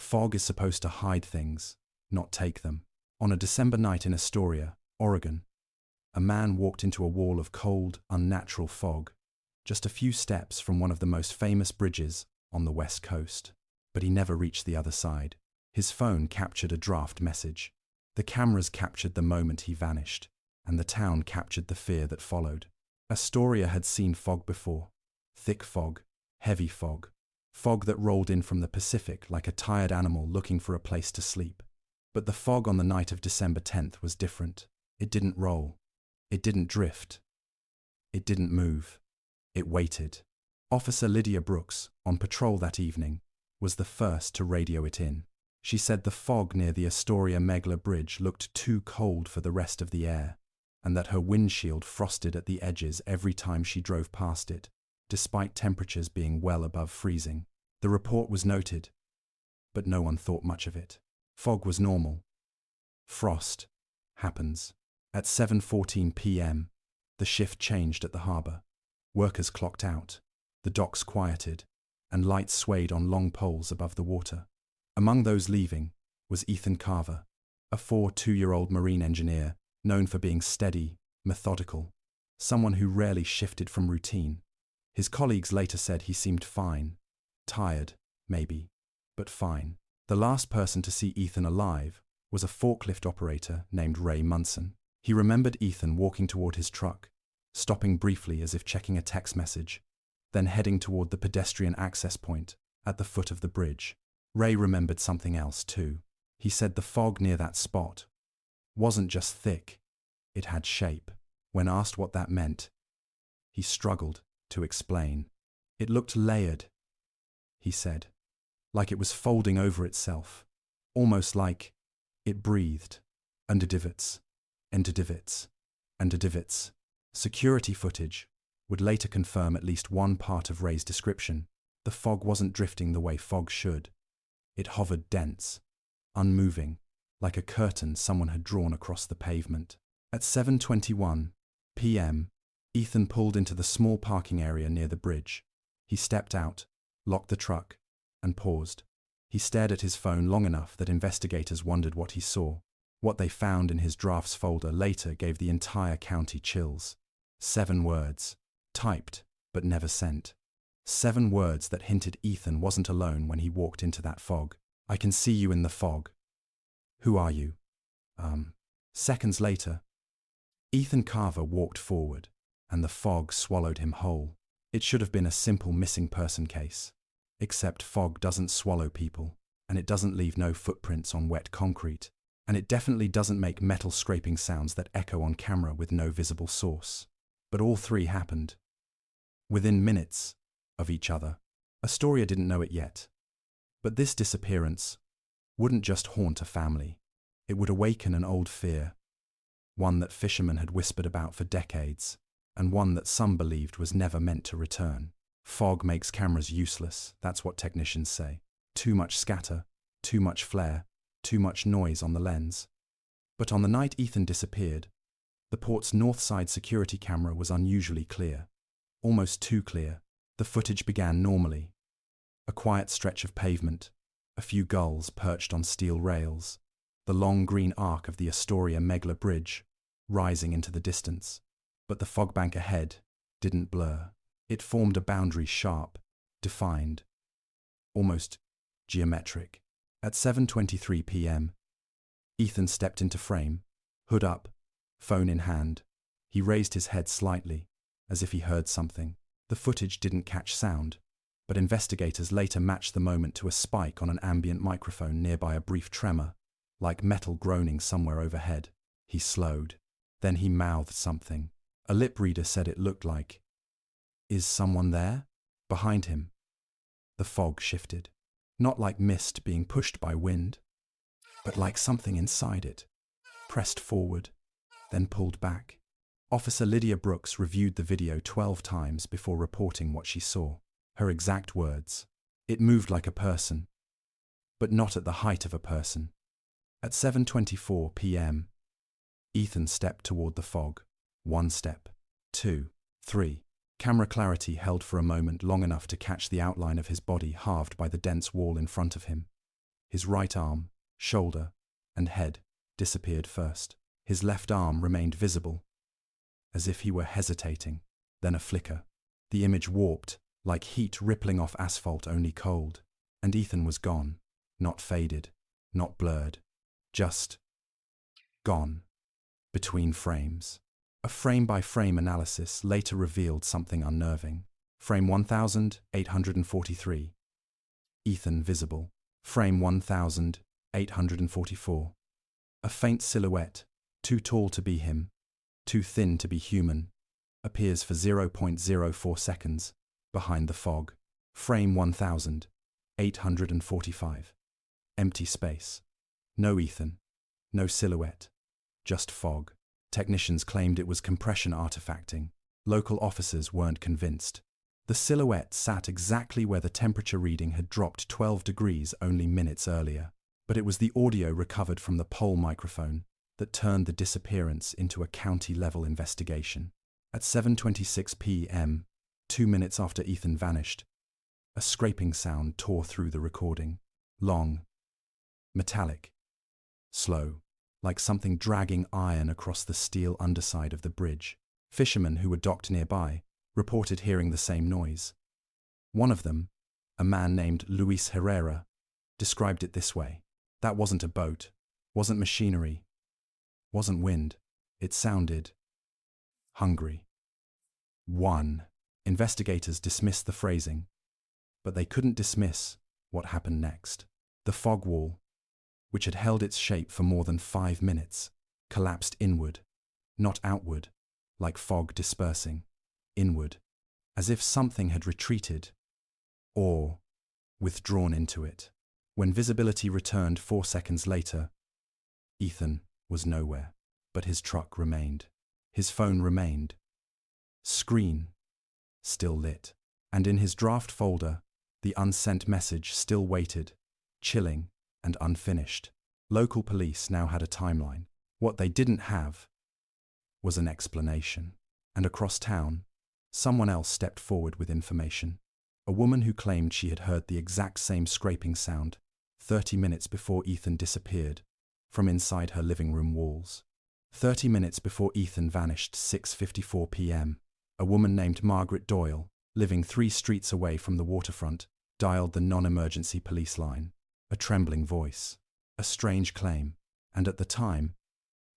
Fog is supposed to hide things, not take them. On a December night in Astoria, Oregon, a man walked into a wall of cold, unnatural fog, just a few steps from one of the most famous bridges on the West Coast. But he never reached the other side. His phone captured a draft message. The cameras captured the moment he vanished, and the town captured the fear that followed. Astoria had seen fog before. Thick fog, heavy fog, fog that rolled in from the Pacific like a tired animal looking for a place to sleep. But the fog on the night of December 10th was different. It didn't roll. It didn't drift. It didn't move. It waited. Officer Lydia Brooks, on patrol that evening, was the first to radio it in. She said the fog near the Astoria Megler Bridge looked too cold for the rest of the air, and that her windshield frosted at the edges every time she drove past it, despite temperatures being well above freezing. The report was noted, but no one thought much of it. Fog was normal. Frost happens. At 7:14 p.m., the shift changed at the harbor. Workers clocked out, the docks quieted, and lights swayed on long poles above the water. Among those leaving was Ethan Carver, a 42-year-old marine engineer known for being steady, methodical, someone who rarely shifted from routine. His colleagues later said he seemed fine, tired, maybe, but fine. The last person to see Ethan alive was a forklift operator named Ray Munson. He remembered Ethan walking toward his truck, stopping briefly as if checking a text message, then heading toward the pedestrian access point at the foot of the bridge. Ray remembered something else too. He said the fog near that spot wasn't just thick, it had shape. When asked what that meant, he struggled to explain. It looked layered, he said, like it was folding over itself, almost like it breathed, under divots, into divots, under divots. Security footage would later confirm at least one part of Ray's description. The fog wasn't drifting the way fog should. It hovered dense, unmoving, like a curtain someone had drawn across the pavement. At 7:21 p.m., Ethan pulled into the small parking area near the bridge. He stepped out, locked the truck, and paused. He stared at his phone long enough that investigators wondered what he saw. What they found in his drafts folder later gave the entire county chills. 7 words, typed but never sent. 7 words that hinted Ethan wasn't alone when he walked into that fog. I can see you in the fog. Who are you? Seconds later, Ethan Carver walked forward, and the fog swallowed him whole. It should have been a simple missing person case. Except fog doesn't swallow people, and it doesn't leave no footprints on wet concrete, and it definitely doesn't make metal scraping sounds that echo on camera with no visible source. But all 3 happened within minutes of each other. Astoria didn't know it yet, but this disappearance wouldn't just haunt a family. It would awaken an old fear, one that fishermen had whispered about for decades, and one that some believed was never meant to return. Fog makes cameras useless, that's what technicians say. Too much scatter, too much flare, too much noise on the lens. But on the night Ethan disappeared, the port's north side security camera was unusually clear, almost too clear. The footage began normally. A quiet stretch of pavement, a few gulls perched on steel rails, the long green arc of the Astoria Megler Bridge rising into the distance. But the fog bank ahead didn't blur. It formed a boundary sharp, defined, almost geometric. At 7:23 p.m., Ethan stepped into frame, hood up, phone in hand. He raised his head slightly, as if he heard something. The footage didn't catch sound, but investigators later matched the moment to a spike on an ambient microphone nearby, a brief tremor, like metal groaning somewhere overhead. He slowed. Then he mouthed something. A lip reader said it looked like, "Is someone there?" Behind him, the fog shifted. Not like mist being pushed by wind, but like something inside it, pressed forward, then pulled back. Officer Lydia Brooks reviewed the video 12 times before reporting what she saw. Her exact words: "It moved like a person, but not at the height of a person." At 7:24 p.m., Ethan stepped toward the fog. 1 step, 2, 3. Camera clarity held for a moment, long enough to catch the outline of his body halved by the dense wall in front of him. His right arm, shoulder, and head disappeared first. His left arm remained visible, as if he were hesitating, then a flicker. The image warped, like heat rippling off asphalt only cold, and Ethan was gone, not faded, not blurred, just gone. Between frames. A frame-by-frame analysis later revealed something unnerving. Frame 1843. Ethan visible. Frame 1844. A faint silhouette, too tall to be him, too thin to be human, appears for 0.04 seconds behind the fog. Frame 1845. Empty space. No Ethan. No silhouette. Just fog. Technicians claimed it was compression artifacting. Local officers weren't convinced. The silhouette sat exactly where the temperature reading had dropped 12 degrees only minutes earlier. But it was the audio recovered from the pole microphone that turned the disappearance into a county-level investigation. At 7:26 p.m., 2 minutes after Ethan vanished, a scraping sound tore through the recording. Long, metallic, slow, like something dragging iron across the steel underside of the bridge. Fishermen who were docked nearby reported hearing the same noise. One of them, a man named Luis Herrera, described it this way. That wasn't a boat, wasn't machinery, wasn't wind. It sounded hungry. 1. Investigators dismissed the phrasing, but they couldn't dismiss what happened next. The fog wall, which had held its shape for more than 5 minutes, collapsed inward, not outward, like fog dispersing, inward, as if something had retreated or withdrawn into it. When visibility returned 4 seconds later, Ethan was nowhere, but his truck remained. His phone remained. Screen still lit. And in his draft folder, the unsent message still waited, chilling and unfinished. Local police now had a timeline. What they didn't have was an explanation. And across town, someone else stepped forward with information. A woman who claimed she had heard the exact same scraping sound 30 minutes before Ethan disappeared from inside her living room walls. 30 minutes before Ethan vanished, 6:54 p.m., a woman named Margaret Doyle, living 3 streets away from the waterfront, dialed the non-emergency police line. A trembling voice, a strange claim, and at the time,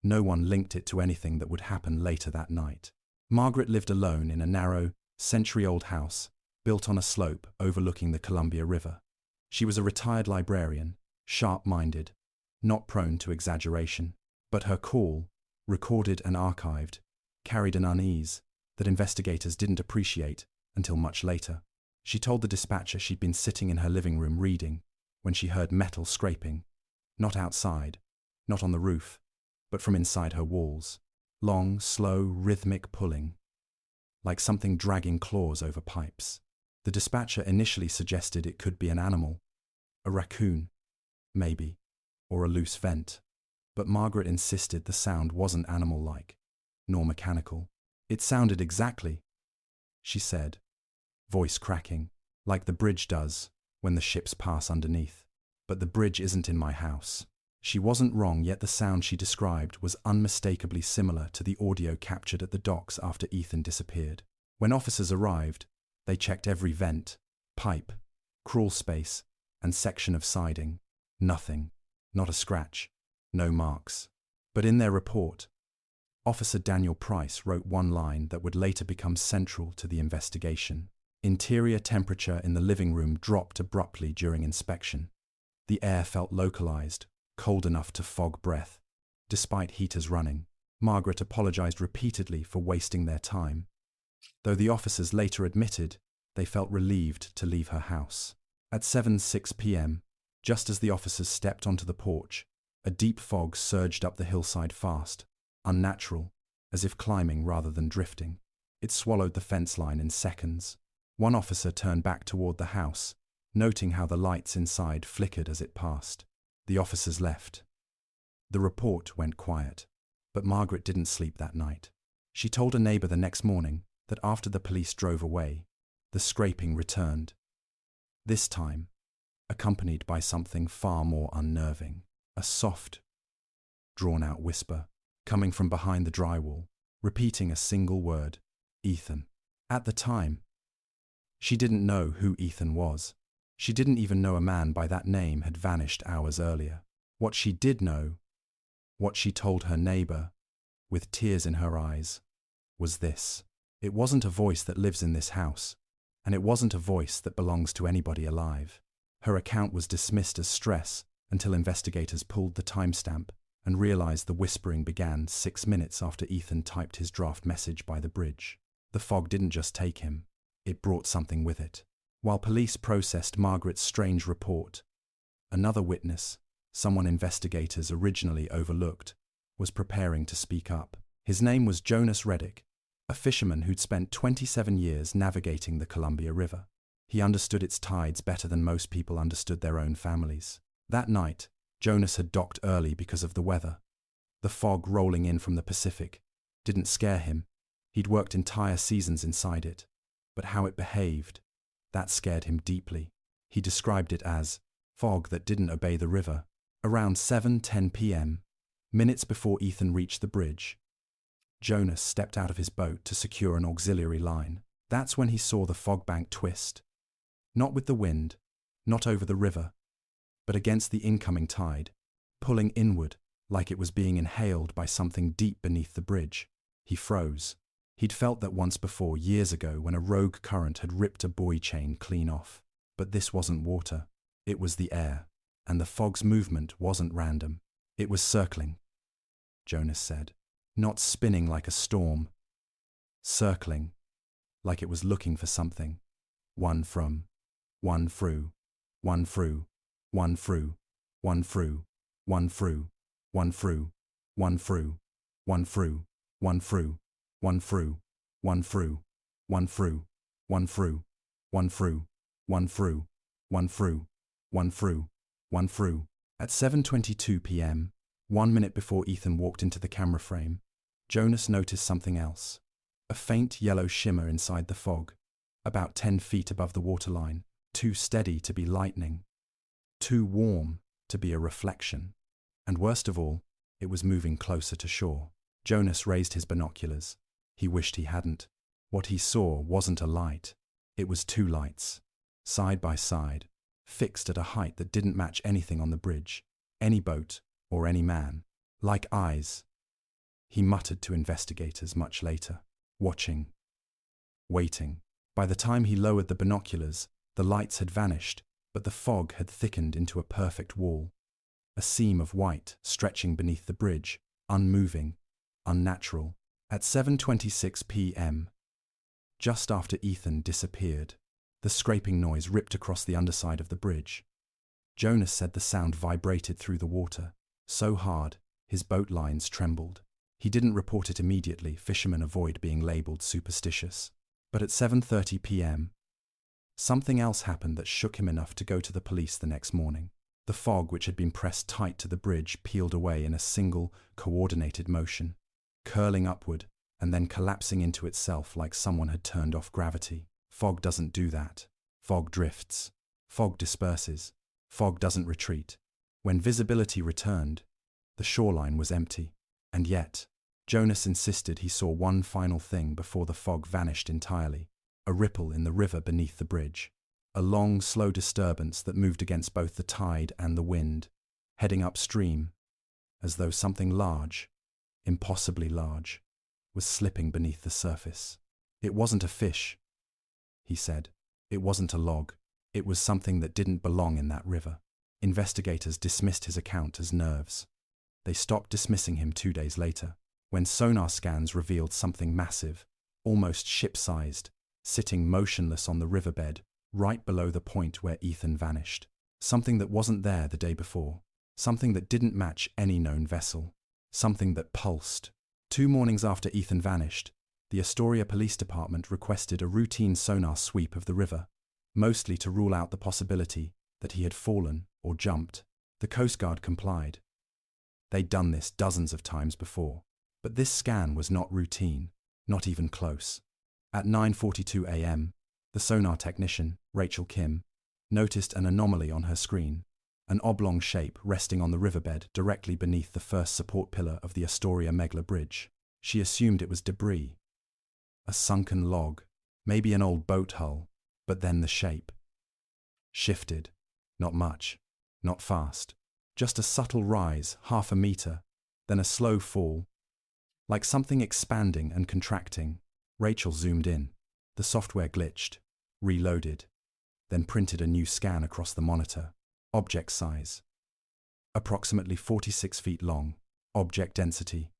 no one linked it to anything that would happen later that night. Margaret lived alone in a narrow, century-old house built on a slope overlooking the Columbia River. She was a retired librarian, sharp-minded, not prone to exaggeration, but her call, recorded and archived, carried an unease that investigators didn't appreciate until much later. She told the dispatcher she'd been sitting in her living room reading when she heard metal scraping, not outside, not on the roof, but from inside her walls. Long, slow, rhythmic pulling, like something dragging claws over pipes. The dispatcher initially suggested it could be an animal, a raccoon, maybe, or a loose vent, but Margaret insisted the sound wasn't animal-like, nor mechanical. It sounded exactly, she said, voice cracking, like the bridge does when the ships pass underneath. But the bridge isn't in my house. She wasn't wrong, yet the sound she described was unmistakably similar to the audio captured at the docks after Ethan disappeared. When officers arrived, they checked every vent, pipe, crawl space, and section of siding. Nothing, not a scratch, no marks. But in their report, Officer Daniel Price wrote one line that would later become central to the investigation. Interior temperature in the living room dropped abruptly during inspection. The air felt localized, cold enough to fog breath. Despite heaters running, Margaret apologized repeatedly for wasting their time, though the officers later admitted they felt relieved to leave her house. At 7:06 p.m., just as the officers stepped onto the porch, a deep fog surged up the hillside fast, unnatural, as if climbing rather than drifting. It swallowed the fence line in seconds. One officer turned back toward the house, noting how the lights inside flickered as it passed. The officers left. The report went quiet, but Margaret didn't sleep that night. She told a neighbor the next morning that after the police drove away, the scraping returned. This time, accompanied by something far more unnerving, a soft, drawn-out whisper coming from behind the drywall, repeating a single word, Ethan. At the time, she didn't know who Ethan was. She didn't even know a man by that name had vanished hours earlier. What she did know, what she told her neighbor, with tears in her eyes, was this. It wasn't a voice that lives in this house, and it wasn't a voice that belongs to anybody alive. Her account was dismissed as stress until investigators pulled the timestamp and realized the whispering began 6 minutes after Ethan typed his draft message by the bridge. The fog didn't just take him, it brought something with it. While police processed Margaret's strange report, another witness, someone investigators originally overlooked, was preparing to speak up. His name was Jonas Reddick, a fisherman who'd spent 27 years navigating the Columbia River. He understood its tides better than most people understood their own families. That night, Jonas had docked early because of the weather. The fog rolling in from the Pacific didn't scare him. He'd worked entire seasons inside it. But how it behaved, that scared him deeply. He described it as fog that didn't obey the river. Around 7:10 p.m., minutes before Ethan reached the bridge, Jonas stepped out of his boat to secure an auxiliary line. That's when he saw the fog bank twist. Not with the wind, not over the river, but against the incoming tide, pulling inward like it was being inhaled by something deep beneath the bridge. He froze. He'd felt that once before, years ago, when a rogue current had ripped a buoy chain clean off. But this wasn't water. It was the air. And the fog's movement wasn't random. It was circling, Jonas said. Not spinning like a storm. Circling, like it was looking for something. One from, one through, one through, one through, one through, one through, one through, one through, one through, one through, one through, one through, one through, one through, one through, one through, one through, one through, one through. At 7:22 p.m., 1 minute before Ethan walked into the camera frame, Jonas noticed something else. A faint yellow shimmer inside the fog, about 10 feet above the waterline, too steady to be lightning, too warm to be a reflection. And worst of all, it was moving closer to shore. Jonas raised his binoculars. He wished he hadn't. What he saw wasn't a light. It was two lights, side by side, fixed at a height that didn't match anything on the bridge, any boat, or any man. Like eyes. He muttered to investigators much later, watching, waiting. By the time he lowered the binoculars, the lights had vanished, but the fog had thickened into a perfect wall. A seam of white stretching beneath the bridge, unmoving, unnatural. At 7:26 p.m., just after Ethan disappeared, the scraping noise ripped across the underside of the bridge. Jonas said the sound vibrated through the water, so hard his boat lines trembled. He didn't report it immediately. Fishermen avoid being labeled superstitious. But at 7:30 p.m., something else happened that shook him enough to go to the police the next morning. The fog, which had been pressed tight to the bridge, peeled away in a single, coordinated motion, curling upward and then collapsing into itself like someone had turned off gravity. Fog doesn't do that. Fog drifts. Fog disperses. Fog doesn't retreat. When visibility returned, the shoreline was empty. And yet, Jonas insisted he saw one final thing before the fog vanished entirely. A ripple in the river beneath the bridge. A long, slow disturbance that moved against both the tide and the wind, heading upstream, as though something large, impossibly large, was slipping beneath the surface. It wasn't a fish, he said. It wasn't a log. It was something that didn't belong in that river. Investigators dismissed his account as nerves. They stopped dismissing him 2 days later, when sonar scans revealed something massive, almost ship-sized, sitting motionless on the riverbed, right below the point where Ethan vanished. Something that wasn't there the day before. Something that didn't match any known vessel. Something that pulsed. 2 mornings after Ethan vanished, the Astoria Police Department requested a routine sonar sweep of the river, mostly to rule out the possibility that he had fallen or jumped. The Coast Guard complied. They'd done this dozens of times before, but this scan was not routine, not even close. At 9:42 a.m., the sonar technician, Rachel Kim, noticed an anomaly on her screen, an oblong shape resting on the riverbed directly beneath the first support pillar of the Astoria Megler Bridge. She assumed it was debris. A sunken log, maybe an old boat hull, but then the shape shifted. Not much, not fast. Just a subtle rise, half a meter, then a slow fall, like something expanding and contracting. Rachel zoomed in. The software glitched, reloaded, then printed a new scan across the monitor. Object size: approximately 46 feet long. Object density: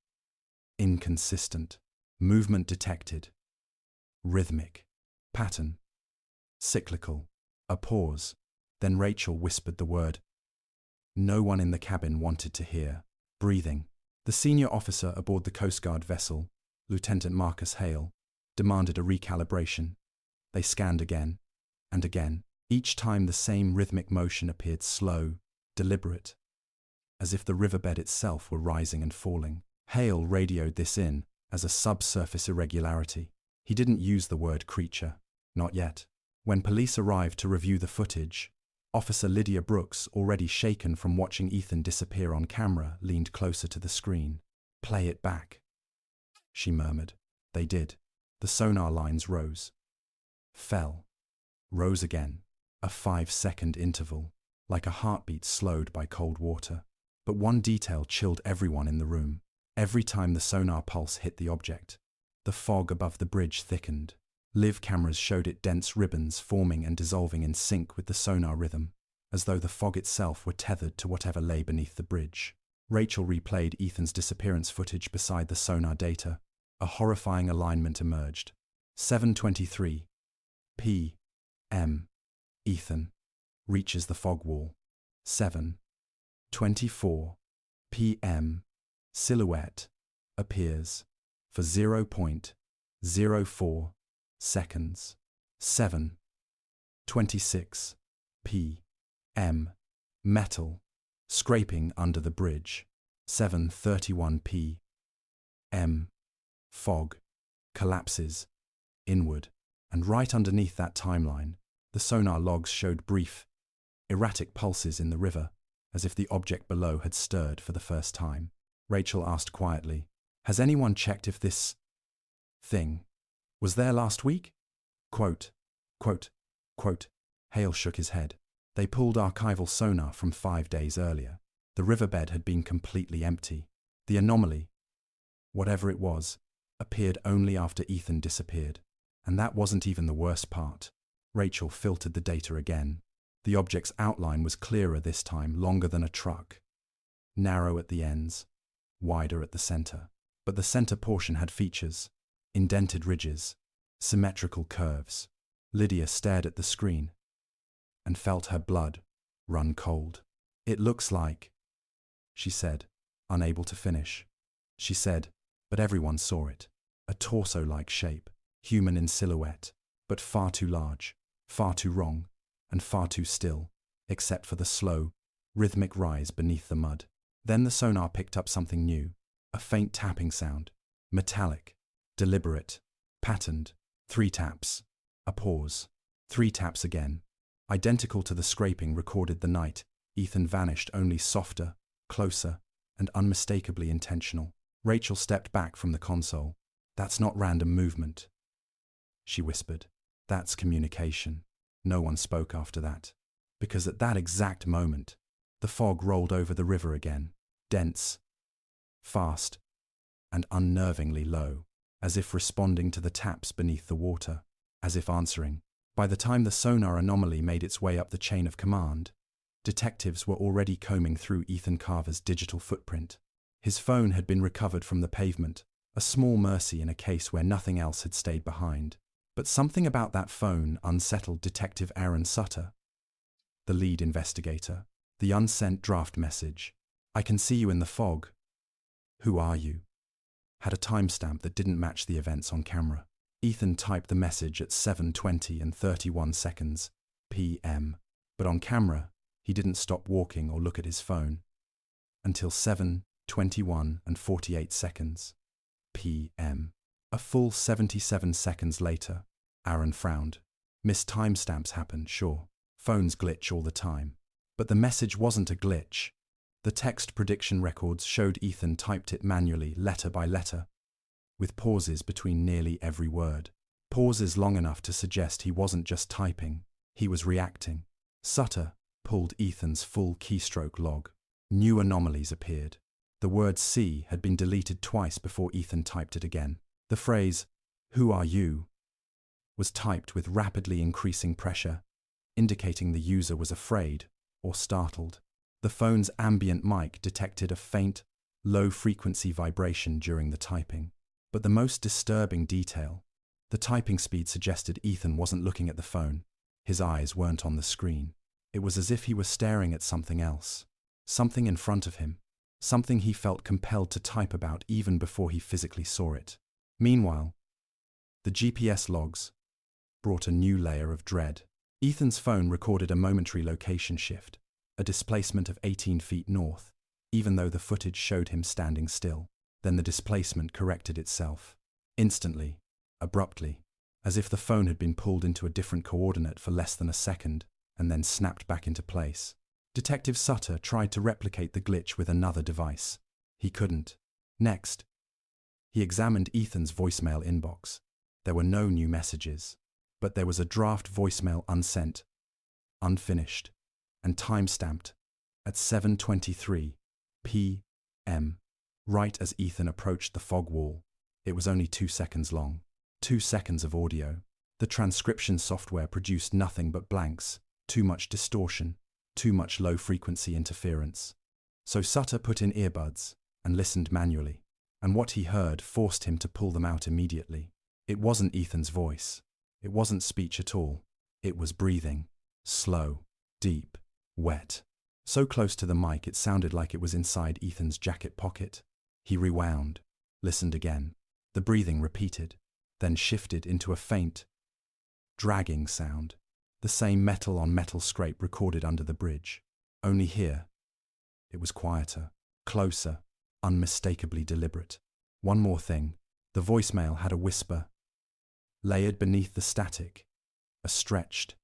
inconsistent. Movement detected: rhythmic. Pattern: cyclical. A pause. Then Rachel whispered the word. No one in the cabin wanted to hear. Breathing. The senior officer aboard the Coast Guard vessel, Lieutenant Marcus Hale, demanded a recalibration. They scanned again and again. Each time the same rhythmic motion appeared slow, deliberate, as if the riverbed itself were rising and falling. Hale radioed this in as a subsurface irregularity. He didn't use the word creature. Not yet. When police arrived to review the footage, Officer Lydia Brooks, already shaken from watching Ethan disappear on camera, leaned closer to the screen. "Play it back," she murmured. They did. The sonar lines rose, fell, rose again. A 5-second interval, like a heartbeat slowed by cold water. But one detail chilled everyone in the room. Every time the sonar pulse hit the object, the fog above the bridge thickened. Live cameras showed it dense ribbons forming and dissolving in sync with the sonar rhythm, as though the fog itself were tethered to whatever lay beneath the bridge. Rachel replayed Ethan's disappearance footage beside the sonar data. A horrifying alignment emerged. 7:23 p.m. Ethan reaches the fog wall. 7:24 p.m. Silhouette appears for 0.04 seconds. 7:26 p.m. Metal scraping under the bridge. 7:31 p.m. Fog collapses inward, and right underneath that timeline, the sonar logs showed brief, erratic pulses in the river, as if the object below had stirred for the first time. Rachel asked quietly, "Has anyone checked if this thing was there last week?" Quote. Hale shook his head. They pulled archival sonar from 5 days earlier. The riverbed had been completely empty. The anomaly, whatever it was, appeared only after Ethan disappeared. And that wasn't even the worst part. Rachel filtered the data again. The object's outline was clearer this time, longer than a truck. Narrow at the ends, wider at the center. But the center portion had features: indented ridges, symmetrical curves. Lydia stared at the screen and felt her blood run cold. "It looks like," she said, unable to finish. She said, but everyone saw it. A torso-like shape, human in silhouette, but far too large, far too wrong, and far too still, except for the slow, rhythmic rise beneath the mud. Then the sonar picked up something new, a faint tapping sound, metallic, deliberate, patterned. 3 taps, a pause, 3 taps again. Identical to the scraping recorded the night, Ethan vanished, only softer, closer, and unmistakably intentional. Rachel stepped back from the console. "That's not random movement," she whispered. "That's communication." No one spoke after that, because at that exact moment, the fog rolled over the river again, dense, fast, and unnervingly low, as if responding to the taps beneath the water, as if answering. By the time the sonar anomaly made its way up the chain of command, detectives were already combing through Ethan Carver's digital footprint. His phone had been recovered from the pavement, a small mercy in a case where nothing else had stayed behind. But something about that phone unsettled Detective Aaron Sutter, the lead investigator. The unsent draft message, "I can see you in the fog. Who are you?" had a timestamp that didn't match the events on camera. Ethan typed the message at 7:20 and 31 seconds p.m., but on camera, he didn't stop walking or look at his phone until 7:21 and 48 seconds p.m. A full 77 seconds later. Aaron frowned. "Missed timestamps happen, sure. Phones glitch all the time. But the message wasn't a glitch. The text prediction records showed Ethan typed it manually, letter by letter, with pauses between nearly every word. Pauses long enough to suggest he wasn't just typing, he was reacting. Sutter pulled Ethan's full keystroke log. New anomalies appeared. The word "see" had been deleted twice before Ethan typed it again. The phrase, "Who are you?" was typed with rapidly increasing pressure, indicating the user was afraid or startled. The phone's ambient mic detected a faint, low-frequency vibration during the typing. But the most disturbing detail, the typing speed suggested Ethan wasn't looking at the phone. His eyes weren't on the screen. It was as if he was staring at something else, something in front of him, something he felt compelled to type about even before he physically saw it. Meanwhile, the GPS logs brought a new layer of dread. Ethan's phone recorded a momentary location shift, a displacement of 18 feet north, even though the footage showed him standing still. Then the displacement corrected itself. Instantly, abruptly, as if the phone had been pulled into a different coordinate for less than a second, and then snapped back into place. Detective Sutter tried to replicate the glitch with another device. He couldn't. Next, he examined Ethan's voicemail inbox. There were no new messages, but there was a draft voicemail unsent, unfinished, and time-stamped at 7:23 p.m. Right as Ethan approached the fog wall. It was only 2 seconds long. 2 seconds of audio. The transcription software produced nothing but blanks, too much distortion, too much low-frequency interference. So Sutter put in earbuds and listened manually, and what he heard forced him to pull them out immediately. It wasn't Ethan's voice. It wasn't speech at all. It was breathing. Slow, deep, wet. So close to the mic it sounded like it was inside Ethan's jacket pocket. He rewound, listened again. The breathing repeated, then shifted into a faint, dragging sound. The same metal-on-metal scrape recorded under the bridge. Only here, it was quieter, closer, unmistakably deliberate. One more thing. The voicemail had a whisper, layered beneath the static, a stretched,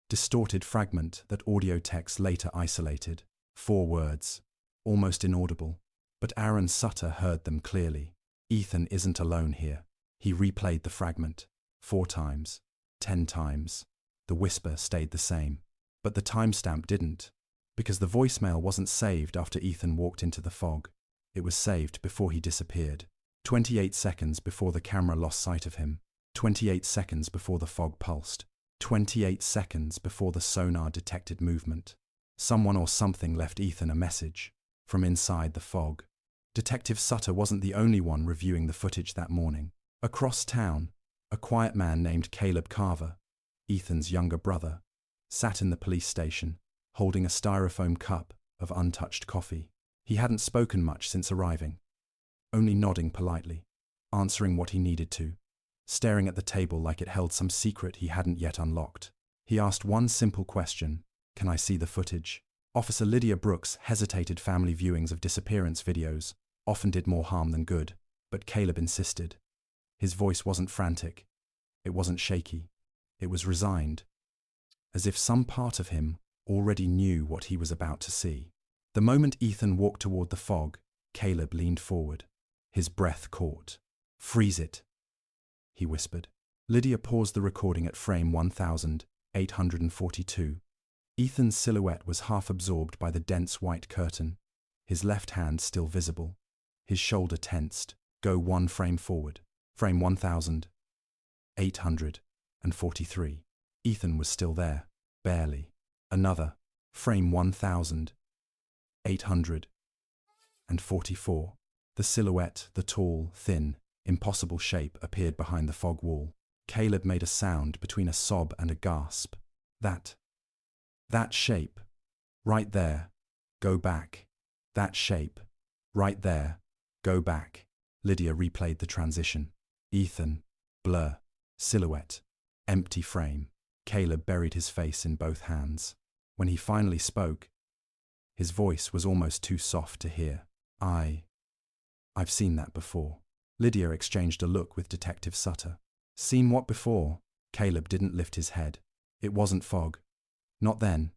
distorted fragment that audio text later isolated. 4 words, almost inaudible, but Aaron Sutter heard them clearly. Ethan isn't alone here. He replayed the fragment 4 times, 10 times. The whisper stayed the same, but the timestamp didn't, because the voicemail wasn't saved after Ethan walked into the fog. It was saved before he disappeared. 28 seconds before the camera lost sight of him. 28 seconds before the fog pulsed. 28 seconds before the sonar detected movement. Someone or something left Ethan a message from inside the fog. Detective Sutter wasn't the only one reviewing the footage that morning. Across town, a quiet man named Caleb Carver, Ethan's younger brother, sat in the police station, holding a styrofoam cup of untouched coffee. He hadn't spoken much since arriving, only nodding politely, answering what he needed to, staring at the table like it held some secret he hadn't yet unlocked. He asked one simple question: "Can I see the footage?" Officer Lydia Brooks hesitated. Family viewings of disappearance videos often did more harm than good, but Caleb insisted. His voice wasn't frantic. It wasn't shaky. It was resigned, as if some part of him already knew what he was about to see. The moment Ethan walked toward the fog, Caleb leaned forward. His breath caught. "Freeze it," he whispered. Lydia paused the recording at frame 1842. Ethan's silhouette was half absorbed by the dense white curtain, his left hand still visible. His shoulder tensed. Go 1 frame forward. Frame 1843. Ethan was still there. Barely. Another. Frame 1844. The silhouette, the tall, thin, impossible shape appeared behind the fog wall. Caleb made a sound between a sob and a gasp. That shape. Right there. Go back. That shape. Right there. Go back. Lydia replayed the transition. Ethan. Blur. Silhouette. Empty frame. Caleb buried his face in both hands. When he finally spoke, his voice was almost too soft to hear. I've seen that before." Lydia exchanged a look with Detective Sutter. "Seen what before?" Caleb didn't lift his head. "It wasn't fog. Not then.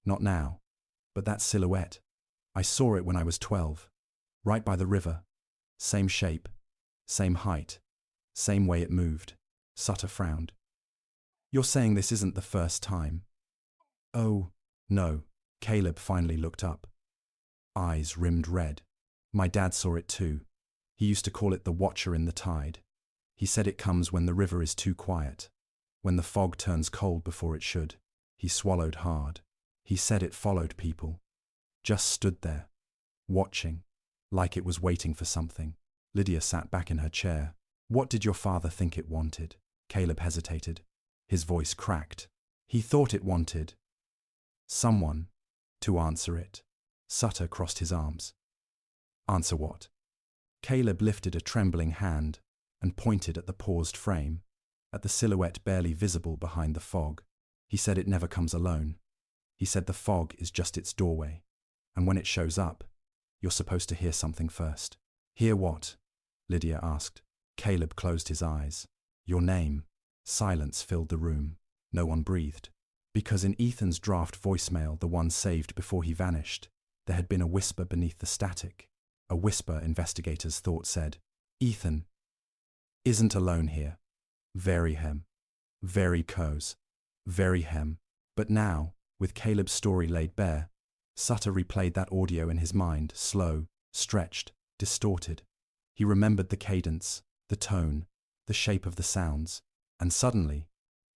Not now. But that silhouette. I saw it when I was 12. Right by the river. Same shape. Same height. Same way it moved. Sutter frowned. You're saying this isn't the first time? Oh, no. Caleb finally looked up. Eyes rimmed red. My dad saw it too. He used to call it the watcher in the tide. He said it comes when the river is too quiet, when the fog turns cold before it should. He swallowed hard. He said it followed people. Just stood there, watching, like it was waiting for something. Lydia sat back in her chair. What did your father think it wanted? Caleb hesitated. His voice cracked. He thought it wanted someone to answer it. Sutter crossed his arms. Answer what? Caleb lifted a trembling hand and pointed at the paused frame, at the silhouette barely visible behind the fog. He said it never comes alone. He said the fog is just its doorway, and when it shows up, you're supposed to hear something first. Hear what? Lydia asked. Caleb closed his eyes. Your name. Silence filled the room. No one breathed. Because in Ethan's draft voicemail, the one saved before he vanished, there had been a whisper beneath the static. A whisper, investigators thought, said, Ethan isn't alone here. Very him. Very coz. Very him. But now, with Caleb's story laid bare, Sutter replayed that audio in his mind, slow, stretched, distorted. He remembered the cadence, the tone, the shape of the sounds, and suddenly,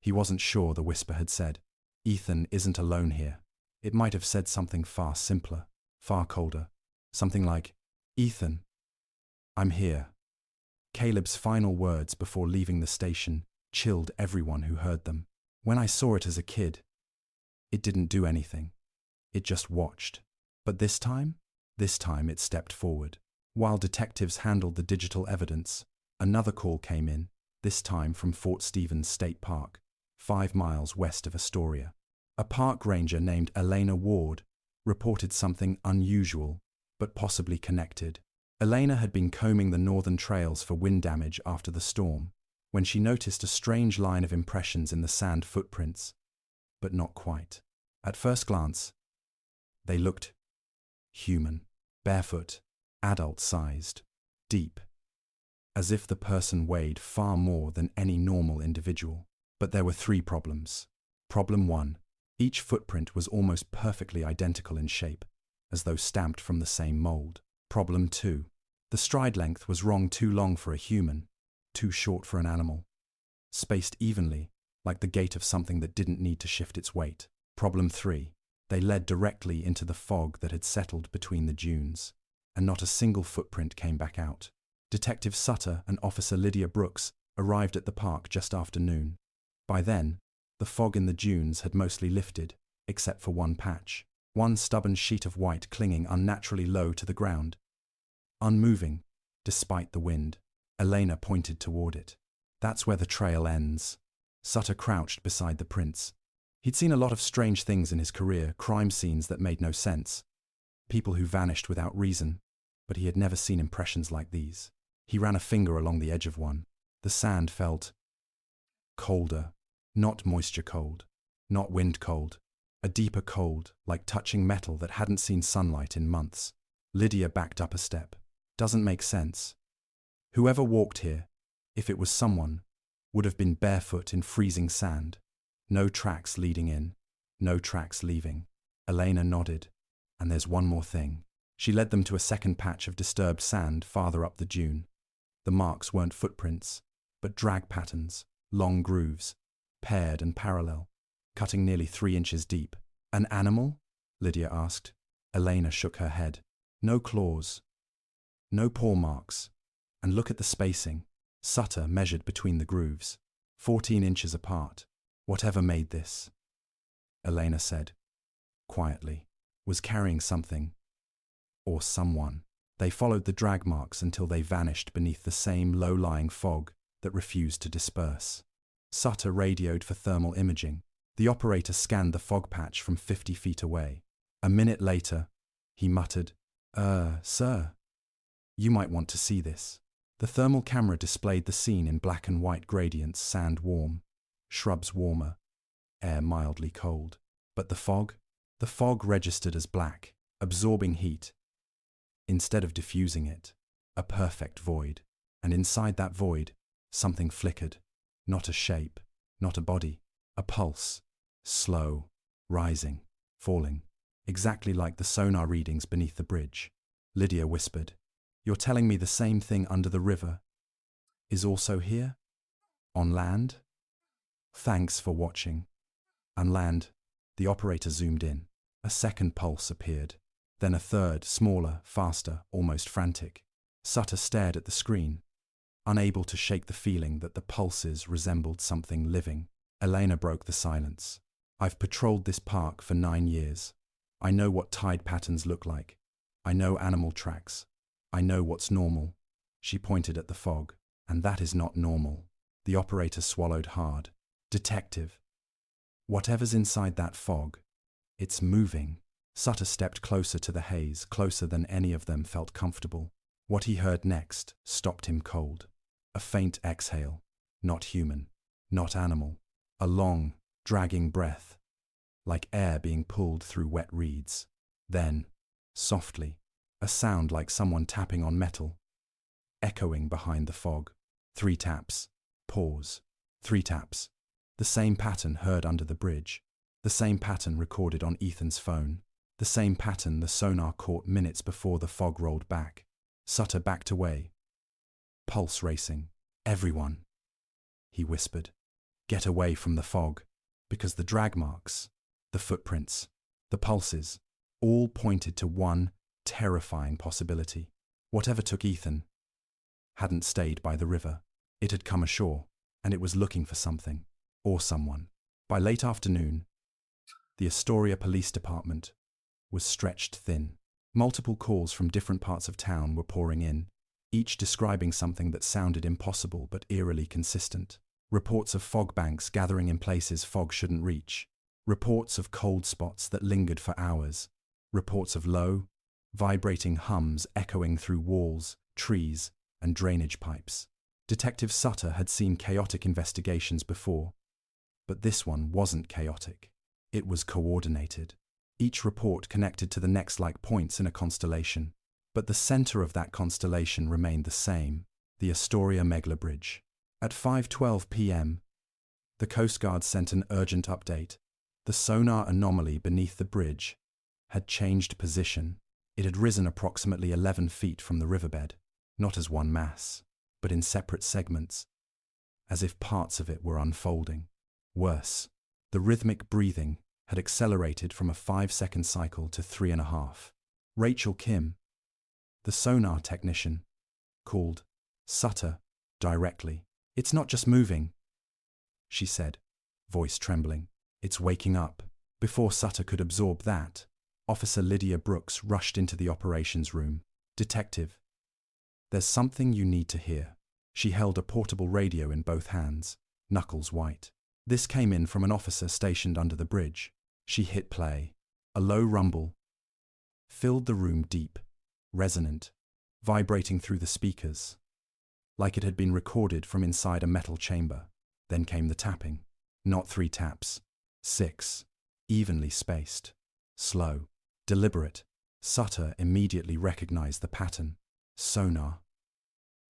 he wasn't sure the whisper had said, Ethan isn't alone here. It might have said something far simpler, far colder. Something like, Ethan, I'm here. Caleb's final words before leaving the station chilled everyone who heard them. When I saw it as a kid, it didn't do anything. It just watched. But this time it stepped forward. While detectives handled the digital evidence, another call came in, this time from Fort Stevens State Park, 5 miles west of Astoria. A park ranger named Elena Ward reported something unusual, but possibly connected. Elena had been combing the northern trails for wind damage after the storm, when she noticed a strange line of impressions in the sand footprints, but not quite. At first glance, they looked human, barefoot, adult-sized, deep, as if the person weighed far more than any normal individual. But there were 3 problems. Problem 1. Each footprint was almost perfectly identical in shape, as though stamped from the same mold. Problem 2. The stride length was wrong, too long for a human, too short for an animal. Spaced evenly, like the gait of something that didn't need to shift its weight. Problem 3. They led directly into the fog that had settled between the dunes, and not a single footprint came back out. Detective Sutter and Officer Lydia Brooks arrived at the park just after noon. By then, the fog in the dunes had mostly lifted, except for one patch, one stubborn sheet of white clinging unnaturally low to the ground. Unmoving, despite the wind, Elena pointed toward it. That's where the trail ends. Sutter crouched beside the prints. He'd seen a lot of strange things in his career, crime scenes that made no sense, people who vanished without reason, but he had never seen impressions like these. He ran a finger along the edge of one. The sand felt colder, not moisture cold, not wind cold, a deeper cold, like touching metal that hadn't seen sunlight in months. Lydia backed up a step. Doesn't make sense. Whoever walked here, if it was someone, would have been barefoot in freezing sand. No tracks leading in, no tracks leaving. Elena nodded. And there's one more thing. She led them to a second patch of disturbed sand farther up the dune. The marks weren't footprints, but drag patterns, long grooves, paired and parallel, cutting nearly 3 inches deep. An animal? Lydia asked. Elena shook her head. No claws. No paw marks. And look at the spacing. Sutter measured between the grooves. 14 inches apart. Whatever made this, Elena said, quietly, was carrying something. Or someone. They followed the drag marks until they vanished beneath the same low-lying fog that refused to disperse. Sutter radioed for thermal imaging. The operator scanned the fog patch from 50 feet away. A minute later, he muttered, sir, you might want to see this. The thermal camera displayed the scene in black and white gradients, sand warm, shrubs warmer, air mildly cold. But the fog registered as black, absorbing heat. Instead of diffusing it, a perfect void. And inside that void, something flickered. Not a shape, not a body, a pulse. Slow, rising, falling. Exactly like the sonar readings beneath the bridge. Lydia whispered, "You're telling me the same thing under the river is also here? On land?" "Thanks for watching." On land, the operator zoomed in. A second pulse appeared. Then a third, smaller, faster, almost frantic. Sutter stared at the screen, unable to shake the feeling that the pulses resembled something living. Elena broke the silence. "I've patrolled this park for 9 years. I know what tide patterns look like. I know animal tracks. I know what's normal." She pointed at the fog. "And that is not normal." The operator swallowed hard. "Detective, whatever's inside that fog, it's moving." Sutter stepped closer to the haze, closer than any of them felt comfortable. What he heard next stopped him cold. A faint exhale. Not human. Not animal. A long, dragging breath, like air being pulled through wet reeds. Then, softly, a sound like someone tapping on metal, echoing behind the fog. 3 taps. Pause. 3 taps. The same pattern heard under the bridge. The same pattern recorded on Ethan's phone. The same pattern the sonar caught minutes before the fog rolled back. Sutter backed away, pulse racing. "Everyone," he whispered, "get away from the fog," because the drag marks, the footprints, the pulses, all pointed to one terrifying possibility. Whatever took Ethan hadn't stayed by the river. It had come ashore, and it was looking for something, or someone. By late afternoon, the Astoria Police Department was stretched thin. Multiple calls from different parts of town were pouring in, each describing something that sounded impossible but eerily consistent. Reports of fog banks gathering in places fog shouldn't reach. Reports of cold spots that lingered for hours. Reports of low, vibrating hums echoing through walls, trees, and drainage pipes. Detective Sutter had seen chaotic investigations before, but this one wasn't chaotic. It was coordinated. Each report connected to the next like points in a constellation. But the center of that constellation remained the same, the Astoria Megler Bridge. At 5:12 p.m., the Coast Guard sent an urgent update. The sonar anomaly beneath the bridge had changed position. It had risen approximately 11 feet from the riverbed, not as one mass, but in separate segments, as if parts of it were unfolding. Worse, the rhythmic breathing had accelerated from a 5-second cycle to 3.5. Rachel Kim, the sonar technician, called Sutter directly. "It's not just moving," she said, voice trembling. "It's waking up." Before Sutter could absorb that, Officer Lydia Brooks rushed into the operations room. "Detective, there's something you need to hear." She held a portable radio in both hands, knuckles white. This came in from an officer stationed under the bridge. She hit play. A low rumble filled the room, deep, resonant, vibrating through the speakers, like it had been recorded from inside a metal chamber. Then came the tapping. Not 3 taps, 6, evenly spaced, slow, deliberate. Sutter immediately recognized the pattern. "Sonar,"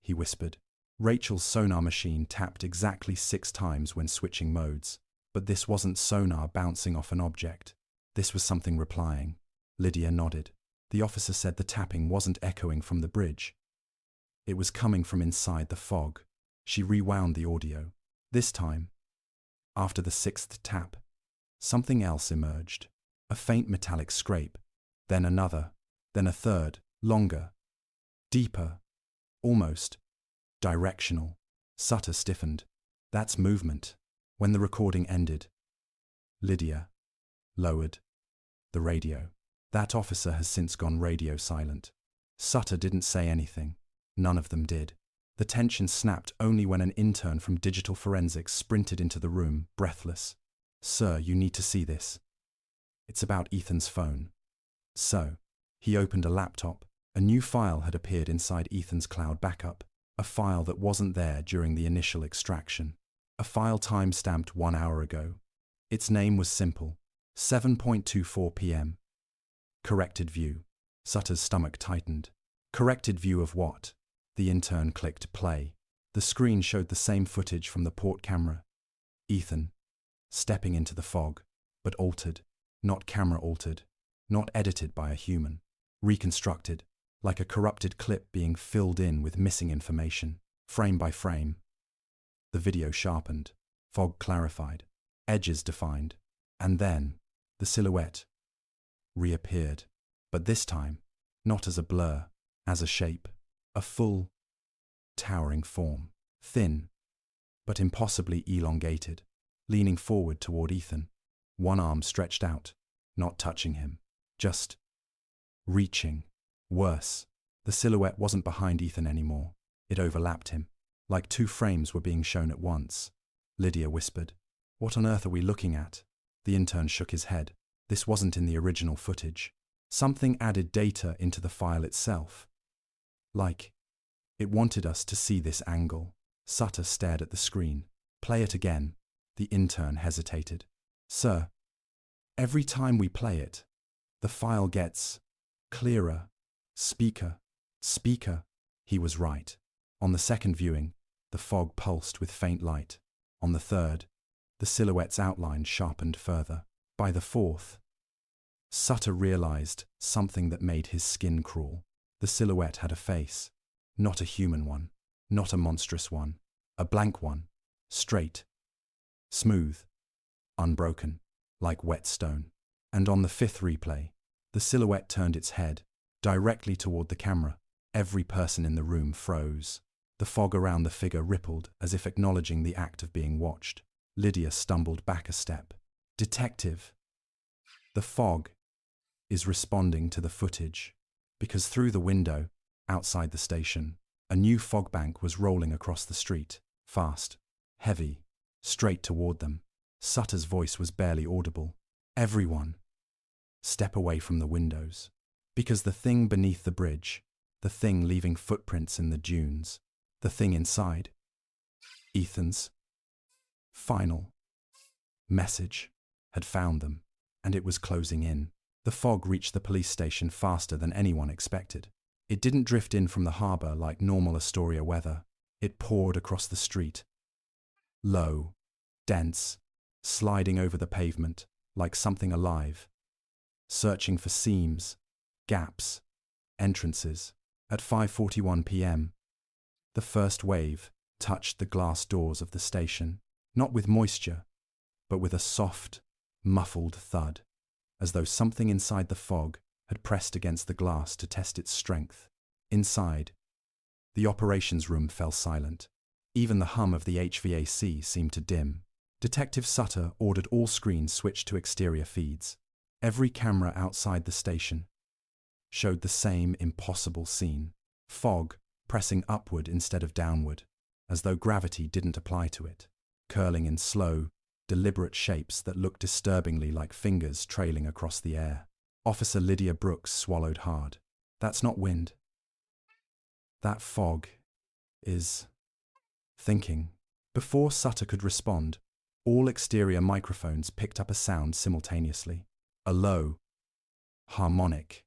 he whispered. Rachel's sonar machine tapped exactly 6 times when switching modes. But this wasn't sonar bouncing off an object. This was something replying. Lydia nodded. The officer said the tapping wasn't echoing from the bridge. It was coming from inside the fog. She rewound the audio. This time, after the 6th tap, something else emerged. A faint metallic scrape, then another, then a third, longer, deeper, almost directional. Sutter stiffened. "That's movement." When the recording ended, Lydia lowered the radio. "That officer has since gone radio silent." Sutter didn't say anything. None of them did. The tension snapped only when an intern from digital forensics sprinted into the room, breathless. "Sir, you need to see this. It's about Ethan's phone." So, he opened a laptop. A new file had appeared inside Ethan's cloud backup, a file that wasn't there during the initial extraction. A file time-stamped 1 hour ago. Its name was simple: 7:24 p.m. Corrected view. Sutter's stomach tightened. Corrected view of what? The intern clicked play. The screen showed the same footage from the port camera. Ethan, stepping into the fog, but altered, not camera altered, not edited by a human, reconstructed, like a corrupted clip being filled in with missing information, frame by frame. The video sharpened, fog clarified, edges defined, and then the silhouette reappeared, but this time not as a blur, as a shape, a full, towering form, thin, but impossibly elongated, leaning forward toward Ethan, one arm stretched out, not touching him, just reaching. Worse, the silhouette wasn't behind Ethan anymore. It overlapped him, like two frames were being shown at once. Lydia whispered, "What on earth are we looking at?" The intern shook his head. This wasn't in the original footage. Something added data into the file itself. Like, it wanted us to see this angle. Sutter stared at the screen. "Play it again." The intern hesitated. "Sir, every time we play it, the file gets clearer. Speaker. He was right. On the second viewing, the fog pulsed with faint light. On the third, the silhouette's outline sharpened further. By the fourth, Sutter realized something that made his skin crawl. The silhouette had a face. Not a human one. Not a monstrous one. A blank one. Straight. Smooth. Unbroken. Like wet stone. And on the fifth replay, the silhouette turned its head, directly toward the camera. Every person in the room froze. The fog around the figure rippled as if acknowledging the act of being watched. Lydia stumbled back a step. "Detective, the fog is responding to the footage." Because through the window, outside the station, a new fog bank was rolling across the street, fast, heavy, straight toward them. Sutter's voice was barely audible. "Everyone, step away from the windows." Because the thing beneath the bridge, the thing leaving footprints in the dunes, the thing inside, Ethan's final message, had found them, and it was closing in. The fog reached the police station faster than anyone expected. It didn't drift in from the harbor like normal Astoria weather. It poured across the street. Low, dense, sliding over the pavement like something alive, searching for seams, gaps, entrances. At 5:41 p.m., the first wave touched the glass doors of the station, not with moisture, but with a soft, muffled thud, as though something inside the fog had pressed against the glass to test its strength. Inside, the operations room fell silent. Even the hum of the HVAC seemed to dim. Detective Sutter ordered all screens switched to exterior feeds. Every camera outside the station showed the same impossible scene. Fog pressing upward instead of downward, as though gravity didn't apply to it, curling in slow, deliberate shapes that looked disturbingly like fingers trailing across the air. Officer Lydia Brooks swallowed hard. "That's not wind. That fog is thinking." Before Sutter could respond, all exterior microphones picked up a sound simultaneously. A low, harmonic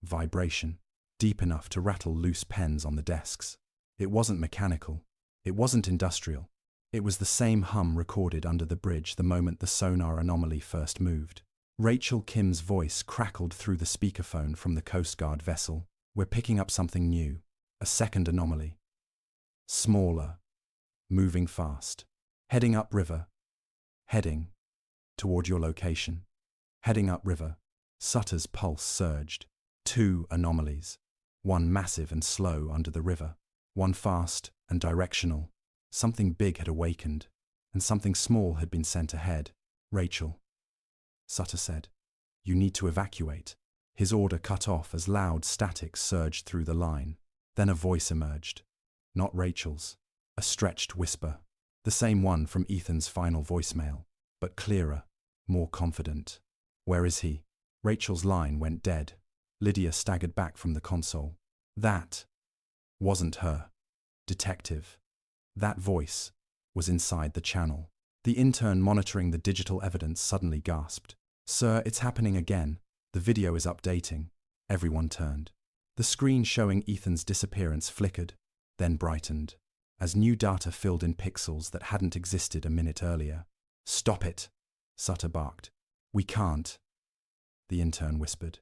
vibration, deep enough to rattle loose pens on the desks. It wasn't mechanical. It wasn't industrial. It was the same hum recorded under the bridge the moment the sonar anomaly first moved. Rachel Kim's voice crackled through the speakerphone from the Coast Guard vessel. "We're picking up something new. A second anomaly. Smaller. Moving fast. Heading upriver. Heading toward your location. Heading upriver." Sutter's pulse surged. 2 anomalies. One massive and slow under the river. One fast and directional. Something big had awakened, and something small had been sent ahead. "Rachel," Sutter said, "you need to evacuate." His order cut off as loud static surged through the line. Then a voice emerged. Not Rachel's. A stretched whisper. The same one from Ethan's final voicemail, but clearer, more confident. "Where is he?" Rachel's line went dead. Lydia staggered back from the console. That wasn't her. Detective. That voice was inside the channel. The intern monitoring the digital evidence suddenly gasped. "Sir, it's happening again. The video is updating." Everyone turned. The screen showing Ethan's disappearance flickered, then brightened, as new data filled in pixels that hadn't existed a minute earlier. "Stop it," Sutter barked. "We can't," the intern whispered.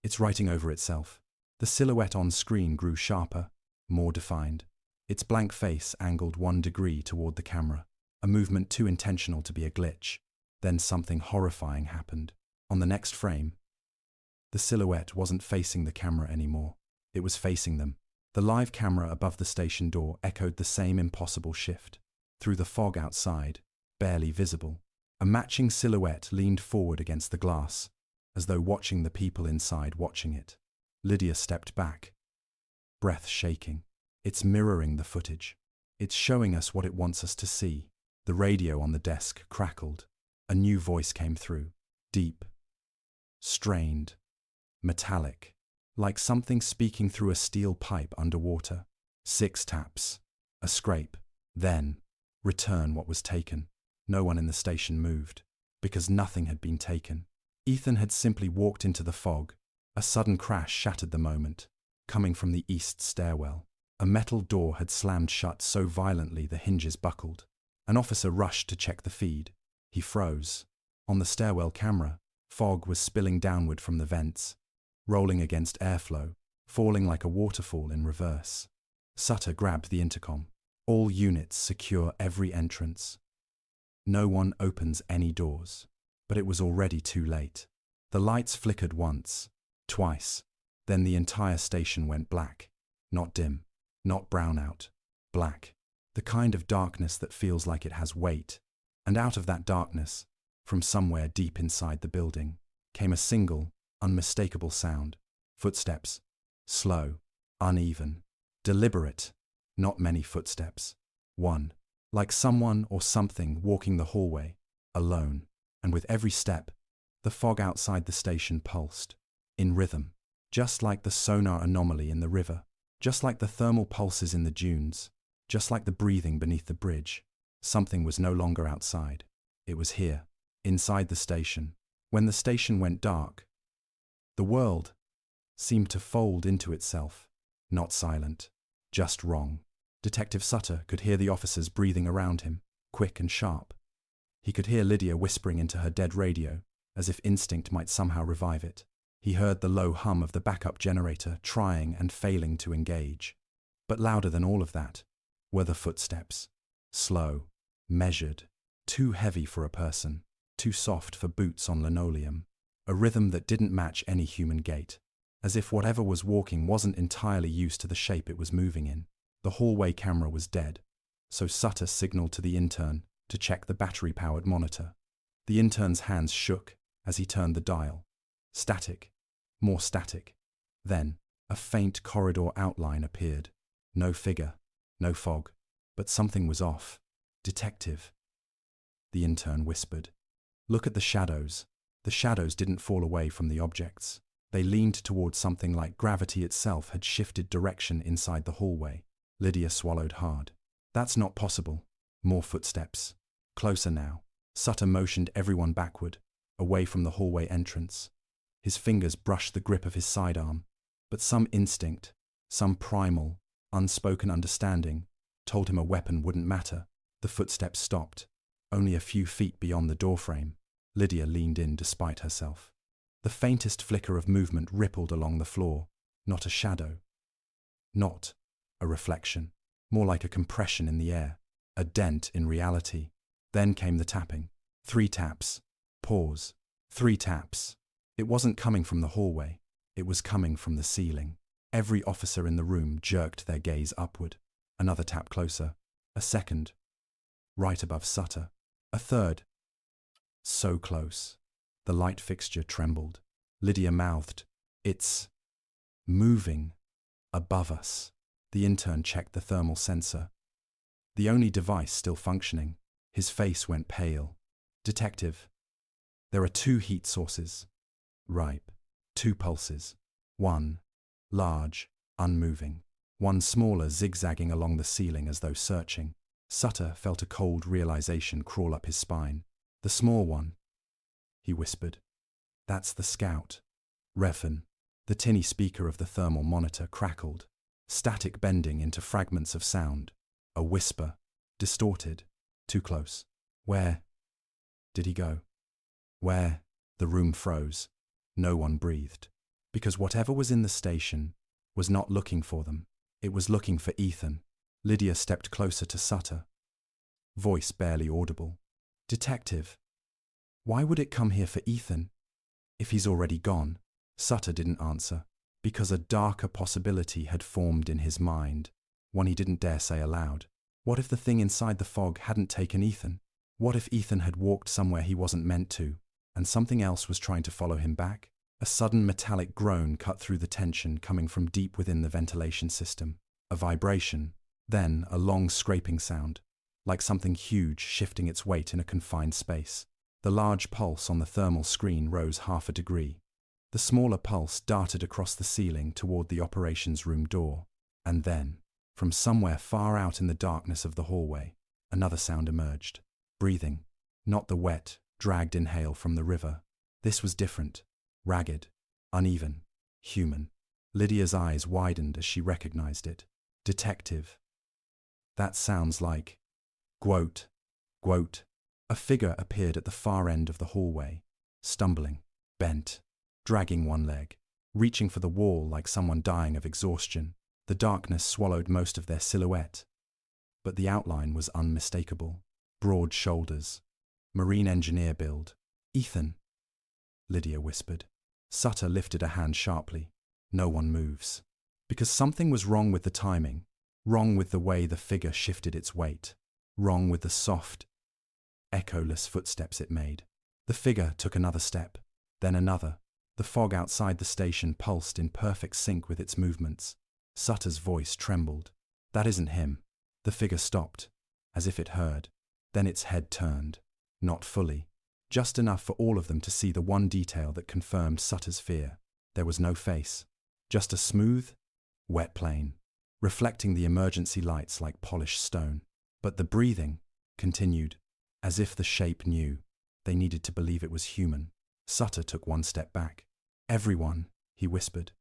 "It's writing over itself." The silhouette on screen grew sharper, more defined. Its blank face angled 1 degree toward the camera, a movement too intentional to be a glitch. Then something horrifying happened. On the next frame, the silhouette wasn't facing the camera anymore. It was facing them. The live camera above the station door echoed the same impossible shift. Through the fog outside, barely visible, a matching silhouette leaned forward against the glass, as though watching the people inside watching it. Lydia stepped back, breath shaking. "It's mirroring the footage. It's showing us what it wants us to see." The radio on the desk crackled. A new voice came through, deep, strained, metallic, like something speaking through a steel pipe underwater. 6 taps, a scrape, then, return what was taken. No one in the station moved, because nothing had been taken. Ethan had simply walked into the fog. A sudden crash shattered the moment, coming from the east stairwell. A metal door had slammed shut so violently the hinges buckled. An officer rushed to check the feed. He froze. On the stairwell camera, fog was spilling downward from the vents, rolling against airflow, falling like a waterfall in reverse. Sutter grabbed the intercom. "All units secure every entrance. No one opens any doors." But it was already too late. The lights flickered once, twice, then the entire station went black. Not dim, not brownout, black. The kind of darkness that feels like it has weight. And out of that darkness, from somewhere deep inside the building, came a single, unmistakable sound. Footsteps. Slow, uneven, deliberate. Not many footsteps. One. Like someone or something walking the hallway, alone. And with every step, the fog outside the station pulsed, in rhythm, just like the sonar anomaly in the river, just like the thermal pulses in the dunes, just like the breathing beneath the bridge. Something was no longer outside. It was here, inside the station. When the station went dark, the world seemed to fold into itself, not silent, just wrong. Detective Sutter could hear the officers breathing around him, quick and sharp. He could hear Lydia whispering into her dead radio, as if instinct might somehow revive it. He heard the low hum of the backup generator trying and failing to engage. But louder than all of that were the footsteps. Slow, measured, too heavy for a person, too soft for boots on linoleum. A rhythm that didn't match any human gait, as if whatever was walking wasn't entirely used to the shape it was moving in. The hallway camera was dead, so Sutter signaled to the intern to check the battery-powered monitor. The intern's hands shook as he turned the dial. Static, more static. Then, a faint corridor outline appeared. No figure, no fog, but something was off. "Detective," the intern whispered. "Look at the shadows." The shadows didn't fall away from the objects. They leaned towards something like gravity itself had shifted direction inside the hallway. Lydia swallowed hard. "That's not possible." More footsteps. Closer now. Sutter motioned everyone backward, away from the hallway entrance. His fingers brushed the grip of his sidearm, but some instinct, some primal, unspoken understanding, told him a weapon wouldn't matter. The footsteps stopped, only a few feet beyond the doorframe. Lydia leaned in despite herself. The faintest flicker of movement rippled along the floor, not a shadow. Not a reflection, more like a compression in the air, a dent in reality. Then came the tapping. 3 taps. Pause. 3 taps. It wasn't coming from the hallway. It was coming from the ceiling. Every officer in the room jerked their gaze upward. Another tap closer. A second. Right above Sutter. A third. So close. The light fixture trembled. Lydia mouthed, "It's moving above us." The intern checked the thermal sensor. The only device still functioning. His face went pale. "Detective, there are 2 heat sources. Ripe. 2 pulses. One, large, unmoving. One smaller, zigzagging along the ceiling as though searching." Sutter felt a cold realization crawl up his spine. "The small one," he whispered. That's the scout. Revan. The tinny speaker of the thermal monitor crackled, static bending into fragments of sound. A whisper, distorted, too close. Where did he go? Where? The room froze. No one breathed. Because whatever was in the station was not looking for them. It was looking for Ethan. Lydia stepped closer to Sutter. Voice barely audible. Detective. Why would it come here for Ethan? If he's already gone. Sutter didn't answer, because a darker possibility had formed in his mind, one he didn't dare say aloud. What if the thing inside the fog hadn't taken Ethan? What if Ethan had walked somewhere he wasn't meant to, and something else was trying to follow him back? A sudden metallic groan cut through the tension coming from deep within the ventilation system. A vibration, then a long scraping sound, like something huge shifting its weight in a confined space. The large pulse on the thermal screen rose 1/2 degree. The smaller pulse darted across the ceiling toward the operations room door. And then, from somewhere far out in the darkness of the hallway, another sound emerged. Breathing. Not the wet, dragged inhale from the river. This was different. Ragged. Uneven. Human. Lydia's eyes widened as she recognized it. Detective. That sounds like... Quote. Quote. A figure appeared at the far end of the hallway, stumbling, bent, dragging one leg, reaching for the wall like someone dying of exhaustion. The darkness swallowed most of their silhouette, but the outline was unmistakable. Broad shoulders, marine engineer build. Ethan, Lydia whispered. Sutter lifted a hand sharply. No one moves. Because something was wrong with the timing, wrong with the way the figure shifted its weight, wrong with the soft, echoless footsteps it made. The figure took another step, then another. The fog outside the station pulsed in perfect sync with its movements. Sutter's voice trembled. That isn't him. The figure stopped, as if it heard. Then its head turned. Not fully. Just enough for all of them to see the one detail that confirmed Sutter's fear. There was no face. Just a smooth, wet plane, reflecting the emergency lights like polished stone. But the breathing continued, as if the shape knew. They needed to believe it was human. Sutter took one step back. Everyone, he whispered.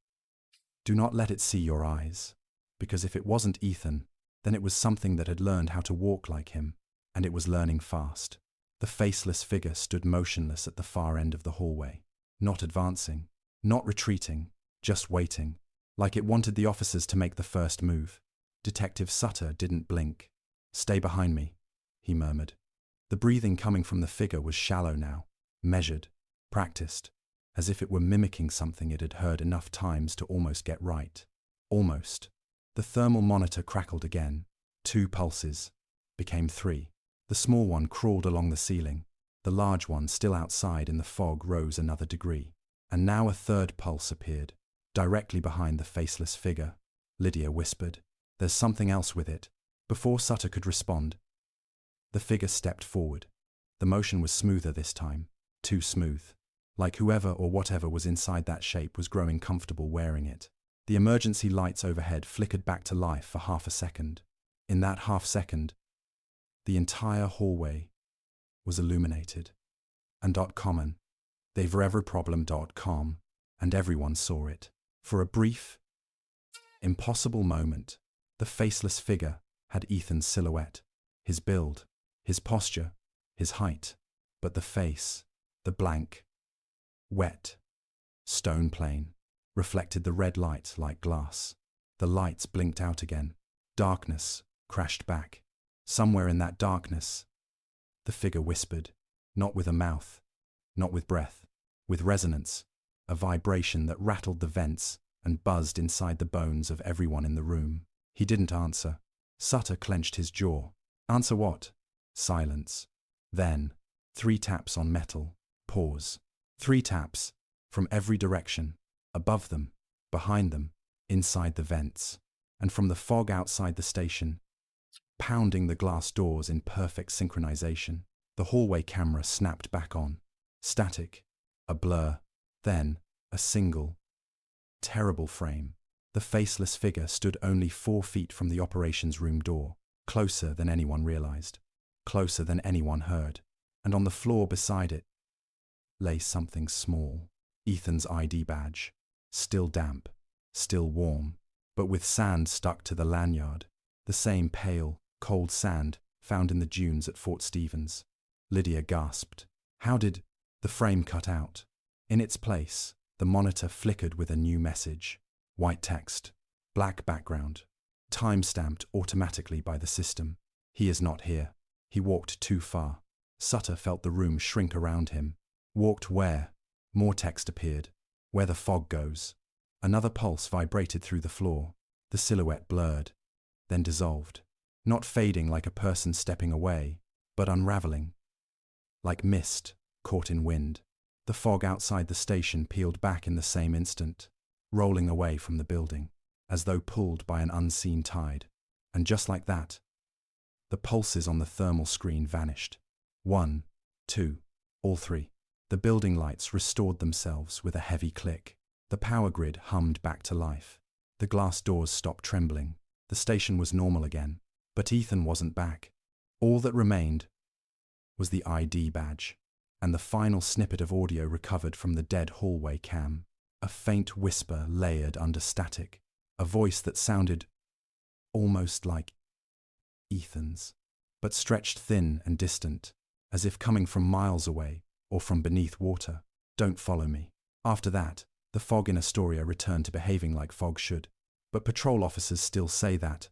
Do not let it see your eyes. Because if it wasn't Ethan, then it was something that had learned how to walk like him, and it was learning fast. The faceless figure stood motionless at the far end of the hallway, not advancing, not retreating, just waiting, like it wanted the officers to make the first move. Detective Sutter didn't blink. Stay behind me, he murmured. The breathing coming from the figure was shallow now, measured, practiced, as if it were mimicking something it had heard enough times to almost get right. Almost. The thermal monitor crackled again. 2 pulses. Became 3. The small one crawled along the ceiling. The large one, still outside in the fog, rose another degree. And now a 3rd pulse appeared, directly behind the faceless figure. Lydia whispered, "There's something else with it." Before Sutter could respond, the figure stepped forward. The motion was smoother this time. Too smooth. Like whoever or whatever was inside that shape was growing comfortable wearing it. The emergency lights overhead flickered back to life for 1/2 second. In that 1/2 second, the entire hallway was illuminated. And .com, they'vereveryproblem.com, and everyone saw it. For a brief, impossible moment, the faceless figure had Ethan's silhouette, his build, his posture, his height, but the face, the blank, wet, stone plane, reflected the red light like glass. The lights blinked out again. Darkness crashed back. Somewhere in that darkness, the figure whispered, not with a mouth, not with breath, with resonance, a vibration that rattled the vents and buzzed inside the bones of everyone in the room. He didn't answer. Sutter clenched his jaw. Answer what? Silence. Then, 3 taps on metal. Pause. 3 taps, from every direction, above them, behind them, inside the vents, and from the fog outside the station, pounding the glass doors in perfect synchronization. The hallway camera snapped back on. Static, a blur, then a single, terrible frame. The faceless figure stood only 4 feet from the operations room door, closer than anyone realized, closer than anyone heard, and on the floor beside it lay something small, Ethan's ID badge. Still damp, still warm, but with sand stuck to the lanyard. The same pale, cold sand found in the dunes at Fort Stevens. Lydia gasped. How did the frame cut out? In its place, the monitor flickered with a new message. White text, black background, time-stamped automatically by the system. He is not here. He walked too far. Sutter felt the room shrink around him. Walked where? More text appeared. Where the fog goes. Another pulse vibrated through the floor. The silhouette blurred, then dissolved. Not fading like a person stepping away, but unraveling. Like mist, caught in wind. The fog outside the station peeled back in the same instant, rolling away from the building, as though pulled by an unseen tide. And just like that, the pulses on the thermal screen vanished. 1, 2, all three. The building lights restored themselves with a heavy click. The power grid hummed back to life. The glass doors stopped trembling. The station was normal again. But Ethan wasn't back. All that remained was the ID badge, and the final snippet of audio recovered from the dead hallway cam. A faint whisper layered under static, a voice that sounded almost like Ethan's, but stretched thin and distant, as if coming from miles away or from beneath water. Don't follow me. After that, the fog in Astoria returned to behaving like fog should. But patrol officers still say that,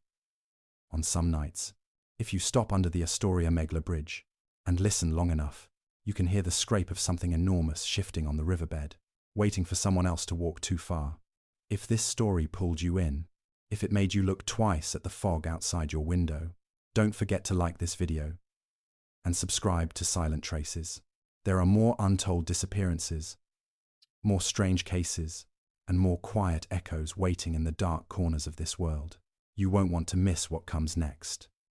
on some nights, if you stop under the Astoria Megler Bridge and listen long enough, you can hear the scrape of something enormous shifting on the riverbed, waiting for someone else to walk too far. If this story pulled you in, if it made you look twice at the fog outside your window, don't forget to like this video and subscribe to Silent Traces. There are more untold disappearances, more strange cases, and more quiet echoes waiting in the dark corners of this world. You won't want to miss what comes next.